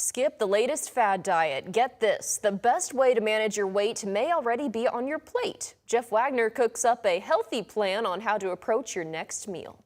Skip the latest fad diet. Get this, the best way to manage your weight may already be on your plate. Jeff Wagner cooks up a healthy plan on how to approach your next meal.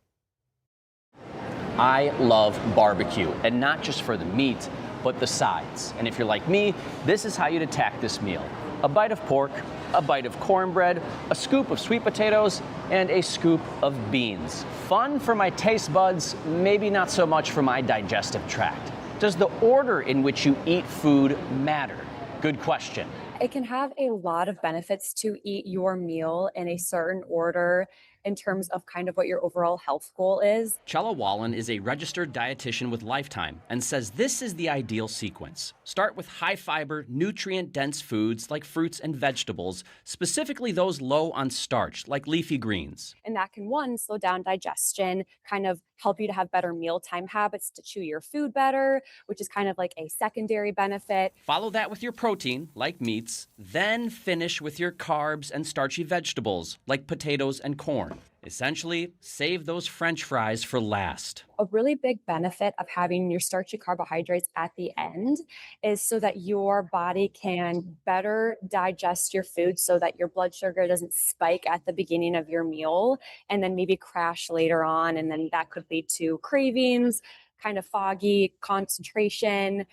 I love barbecue, and not just for the meat, but the sides. And if you're like me, this is how you'd attack this meal. A bite of pork, a bite of cornbread, a scoop of sweet potatoes, and a scoop of beans. Fun for my taste buds, maybe not so much for my digestive tract. Does the order in which you eat food matter? Good question. It can have a lot of benefits to eat your meal in a certain order in terms of kind of what your overall health goal is. Chella Wallen is a registered dietitian with Lifetime and says this is the ideal sequence. Start with high fiber, nutrient-dense foods like fruits and vegetables, specifically those low on starch like leafy greens. And that can, one, slow down digestion, kind of help you to have better mealtime habits to chew your food better, which is kind of like a secondary benefit. Follow that with your protein, like meats, then finish with your carbs and starchy vegetables, like potatoes and corn. Essentially, save those French fries for last. A really big benefit of having your starchy carbohydrates at the end is so that your body can better digest your food so that your blood sugar doesn't spike at the beginning of your meal and then maybe crash later on. And then that could lead to cravings, kind of foggy concentration,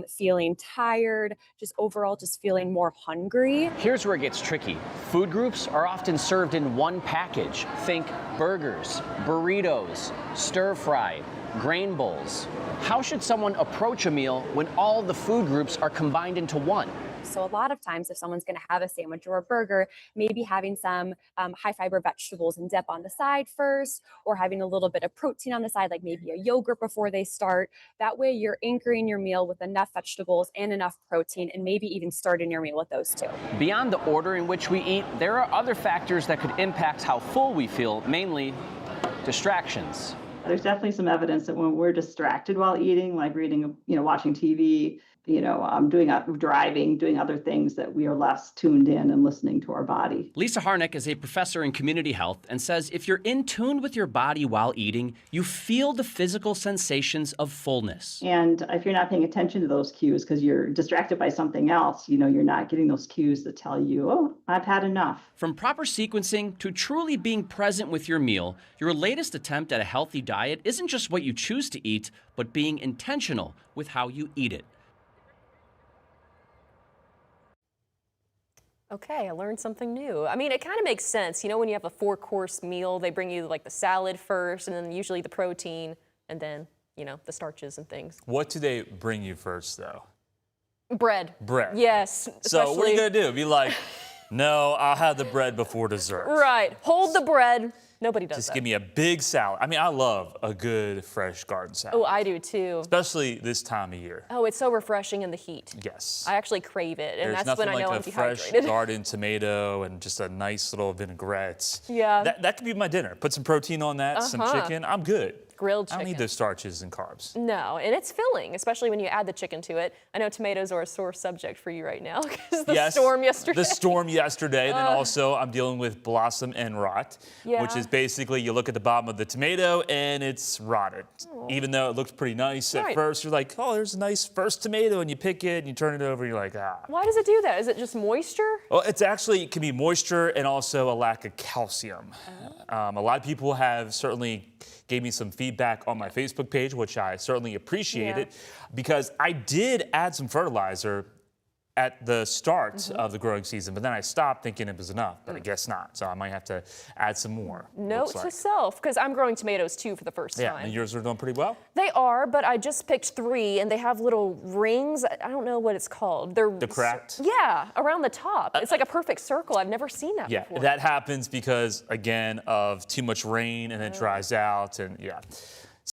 feeling tired, just overall just feeling more hungry. Here's where it gets tricky. Food groups are often served in one package. Think burgers, burritos, stir fry, grain bowls. How should someone approach a meal when all the food groups are combined into one? So a lot of times if someone's going to have a sandwich or a burger, maybe having some high fiber vegetables and dip on the side first, or having a little bit of protein on the side, like maybe a yogurt before they start. That way you're anchoring your meal with enough vegetables and enough protein, and maybe even starting your meal with those two. Beyond the order in which we eat, there are other factors that could impact how full we feel, mainly distractions. There's definitely some evidence that when we're distracted while eating, like reading, watching TV, driving, doing other things, that we are less tuned in and listening to our body. Lisa Harnick is a professor in community health and says if you're in tune with your body while eating, you feel the physical sensations of fullness. And if you're not paying attention to those cues because you're distracted by something else, you're not getting those cues that tell you, oh, I've had enough. From proper sequencing to truly being present with your meal, your latest attempt at a healthy diet isn't just what you choose to eat, but being intentional with how you eat it. Okay, I learned something new. I mean, it kind of makes sense. When you have a 4-course meal, they bring you like the salad first, and then usually the protein, and then, the starches and things. What do they bring you first, though? Bread. Bread. Yes. So what are you going to do? Be like, no, I'll have the bread before dessert. Right. Hold the bread. Nobody does Just that. give me a big salad. I mean, I love a good fresh garden salad. Oh, I do too. Especially this time of year. Oh, it's so refreshing in the heat. Yes. I actually crave it, and There's that's when I know I'm nothing like a dehydrated. fresh garden tomato and just a nice little vinaigrette. Yeah. That could be my dinner. Put some protein on that, some chicken. I'm good. Grilled I chicken. don't need those starches and carbs. No, and it's filling, especially when you add the chicken to it. I know tomatoes are a sore subject for you right now because the storm yesterday. The storm yesterday, and then also I'm dealing with blossom end rot, which is basically you look at the bottom of the tomato and it's rotted. Even though it looks pretty nice at first, you're like, oh, there's a nice first tomato, and you pick it and you turn it over, and you're like, ah. Why does it do that? Is it just moisture? Well, it can be moisture and also a lack of calcium. A lot of people have certainly gave me some feedback on my Facebook page, which I certainly appreciated, because I did add some fertilizer at the start of the growing season, but then I stopped thinking it was enough, but I guess not. So I might have to add some more. Note to self, because I'm growing tomatoes too for the first time. Yeah, and yours are doing pretty well? They are, but I just picked 3, and they have little rings. I don't know what it's called. They're cracked? Yeah, around the top. It's like a perfect circle. I've never seen that before. Yeah, that happens because, again, of too much rain and it dries out, and